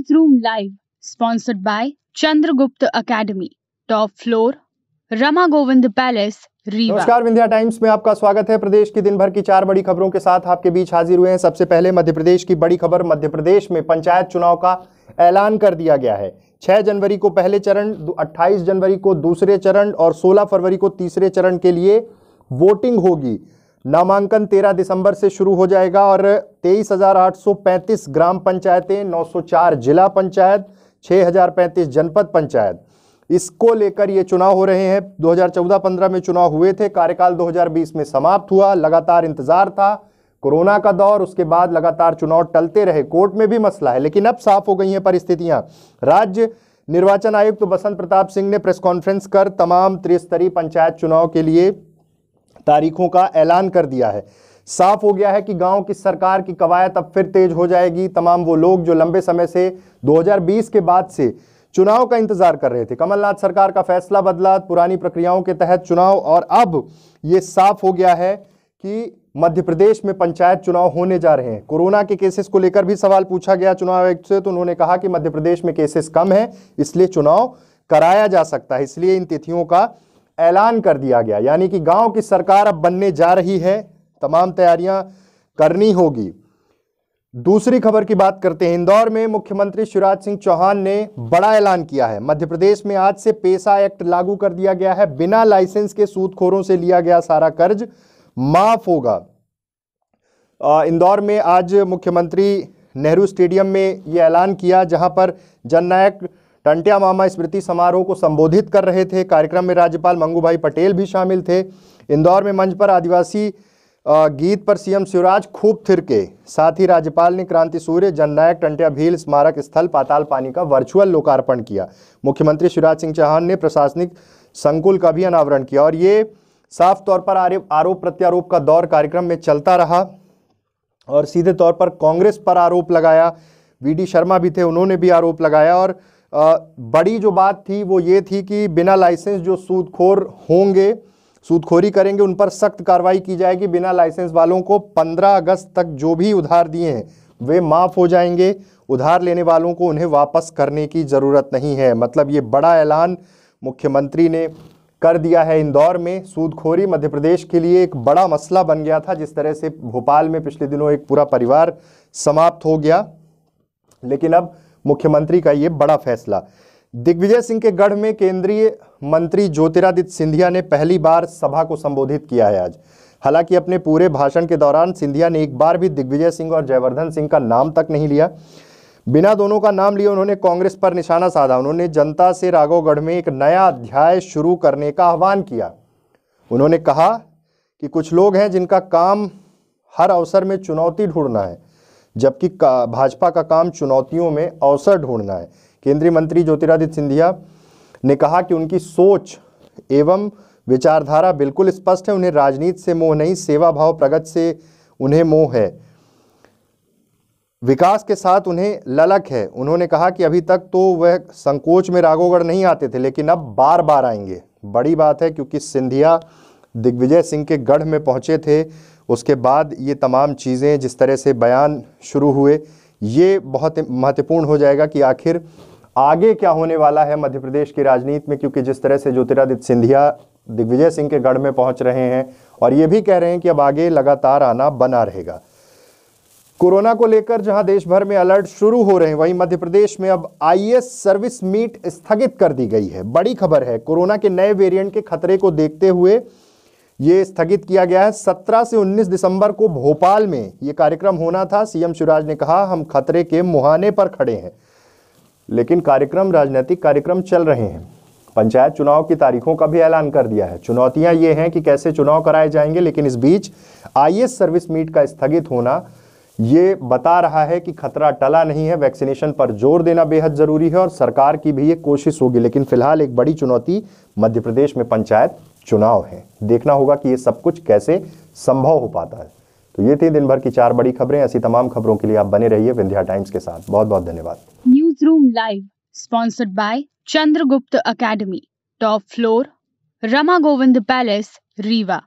Newsroom Live, sponsored by Chandragupta Academy, top floor, Rama Govind palace, Rewa. नमस्कार, Vindhya times में आपका स्वागत है। प्रदेश की दिन भर की 4 बड़ी खबरों के साथ आपके बीच हाजिर हुए हैं। सबसे पहले मध्य प्रदेश की बड़ी खबर। मध्य प्रदेश में पंचायत चुनाव का ऐलान कर दिया गया है। 6 जनवरी को पहले चरण, 28 जनवरी को दूसरे चरण और 16 फरवरी को तीसरे चरण के लिए वोटिंग होगी। नामांकन 13 दिसंबर से शुरू हो जाएगा और 23,835 ग्राम पंचायतें, 904 जिला पंचायत, 6,035 जनपद पंचायत, इसको लेकर ये चुनाव हो रहे हैं। 2014-15 में चुनाव हुए थे, कार्यकाल 2020 में समाप्त हुआ। लगातार इंतजार था, कोरोना का दौर, उसके बाद लगातार चुनाव टलते रहे, कोर्ट में भी मसला है, लेकिन अब साफ हो गई हैं परिस्थितियां। राज्य निर्वाचन आयुक्त बसंत प्रताप सिंह ने प्रेस कॉन्फ्रेंस कर तमाम त्रिस्तरीय पंचायत चुनाव के लिए तारीखों का ऐलान कर दिया है। साफ हो गया है कि गांव की सरकार की कवायद अब फिर तेज हो जाएगी। तमाम वो लोग जो लंबे समय से 2020 के बाद से चुनाव का इंतजार कर रहे थे, कमलनाथ सरकार का फैसला बदला, पुरानी प्रक्रियाओं के तहत चुनाव, और अब ये साफ हो गया है कि मध्य प्रदेश में पंचायत चुनाव होने जा रहे हैं। कोरोना के केसेस को लेकर भी सवाल पूछा गया चुनाव आयुक्त से, तो उन्होंने कहा कि मध्य प्रदेश में केसेस कम है, इसलिए चुनाव कराया जा सकता है, इसलिए इन तिथियों का ऐलान कर दिया गया। यानी कि गांव की सरकार अब बनने जा रही है, तमाम तैयारियां करनी होगी। दूसरी खबर की बात करते हैं। इंदौर में मुख्यमंत्री शिवराज सिंह चौहान ने बड़ा ऐलान किया है। मध्य प्रदेश में आज से पेसा एक्ट लागू कर दिया गया है। बिना लाइसेंस के सूदखोरों से लिया गया सारा कर्ज माफ होगा। इंदौर में आज मुख्यमंत्री नेहरू स्टेडियम में यह ऐलान किया, जहां पर जननायक टंट्या मामा स्मृति समारोह को संबोधित कर रहे थे। कार्यक्रम में राज्यपाल मंगू भाई पटेल भी शामिल थे। इंदौर में मंच पर आदिवासी गीत पर सीएम शिवराज खूब थिरके। साथ ही राज्यपाल ने क्रांति सूर्य जननायक टंट्या भील स्मारक स्थल पाताल पानी का वर्चुअल लोकार्पण किया। मुख्यमंत्री शिवराज सिंह चौहान ने प्रशासनिक संकुल का भी अनावरण किया और ये साफ तौर पर आरोप प्रत्यारोप का दौर कार्यक्रम में चलता रहा और सीधे तौर पर कांग्रेस पर आरोप लगाया। वीडी शर्मा भी थे, उन्होंने भी आरोप लगाया और बड़ी जो बात थी वो ये थी कि बिना लाइसेंस जो सूदखोर होंगे, सूदखोरी करेंगे, उन पर सख्त कार्रवाई की जाएगी। बिना लाइसेंस वालों को 15 अगस्त तक जो भी उधार दिए हैं वे माफ़ हो जाएंगे। उधार लेने वालों को उन्हें वापस करने की ज़रूरत नहीं है। मतलब ये बड़ा ऐलान मुख्यमंत्री ने कर दिया है। इंदौर में सूदखोरी मध्य प्रदेश के लिए एक बड़ा मसला बन गया था। जिस तरह से भोपाल में पिछले दिनों एक पूरा परिवार समाप्त हो गया, लेकिन अब मुख्यमंत्री का ये बड़ा फैसला। दिग्विजय सिंह के गढ़ में केंद्रीय मंत्री ज्योतिरादित्य सिंधिया ने पहली बार सभा को संबोधित किया है आज। हालांकि अपने पूरे भाषण के दौरान सिंधिया ने एक बार भी दिग्विजय सिंह और जयवर्धन सिंह का नाम तक नहीं लिया। बिना दोनों का नाम लिए उन्होंने कांग्रेस पर निशाना साधा। उन्होंने जनता से राघवगढ़ में एक नया अध्याय शुरू करने का आह्वान किया। उन्होंने कहा कि कुछ लोग हैं जिनका काम हर अवसर में चुनौती ढूंढना है, जबकि भाजपा का काम चुनौतियों में अवसर ढूंढना है। केंद्रीय मंत्री ज्योतिरादित्य सिंधिया ने कहा कि उनकी सोच एवं विचारधारा बिल्कुल स्पष्ट है। उन्हें राजनीति से मोह नहीं, सेवा भाव प्रगति से उन्हें मोह है, विकास के साथ उन्हें ललक है। उन्होंने कहा कि अभी तक तो वह संकोच में राघवगढ़ नहीं आते थे, लेकिन अब बार बार आएंगे। बड़ी बात है क्योंकि सिंधिया दिग्विजय सिंह के गढ़ में पहुंचे थे, उसके बाद ये तमाम चीज़ें जिस तरह से बयान शुरू हुए, ये बहुत महत्वपूर्ण हो जाएगा कि आखिर आगे क्या होने वाला है मध्य प्रदेश की राजनीति में। क्योंकि जिस तरह से ज्योतिरादित्य सिंधिया दिग्विजय सिंह के गढ़ में पहुंच रहे हैं और ये भी कह रहे हैं कि अब आगे लगातार आना बना रहेगा। कोरोना को लेकर जहां देश भर में अलर्ट शुरू हो रहे हैं, वहीं मध्य प्रदेश में अब आईएएस सर्विस मीट स्थगित कर दी गई है। बड़ी खबर है, कोरोना के नए वेरिएंट के खतरे को देखते हुए ये स्थगित किया गया है। 17 से 19 दिसंबर को भोपाल में ये कार्यक्रम होना था। सीएम शिवराज ने कहा हम खतरे के मुहाने पर खड़े हैं, लेकिन कार्यक्रम, राजनीतिक कार्यक्रम चल रहे हैं। पंचायत चुनाव की तारीखों का भी ऐलान कर दिया है। चुनौतियां ये हैं कि कैसे चुनाव कराए जाएंगे, लेकिन इस बीच आईएएस सर्विस मीट का स्थगित होना ये बता रहा है कि खतरा टला नहीं है। वैक्सीनेशन पर जोर देना बेहद जरूरी है और सरकार की भी ये कोशिश होगी। लेकिन फिलहाल एक बड़ी चुनौती मध्य प्रदेश में पंचायत चुनाव है। देखना होगा कि ये सब कुछ कैसे संभव हो पाता है। तो ये थी दिन भर की 4 बड़ी खबरें। ऐसी तमाम खबरों के लिए आप बने रहिए विंध्या टाइम्स के साथ। बहुत बहुत धन्यवाद। News room live, sponsored by Chandragupta academy, top floor, Rama Govind palace, Rewa.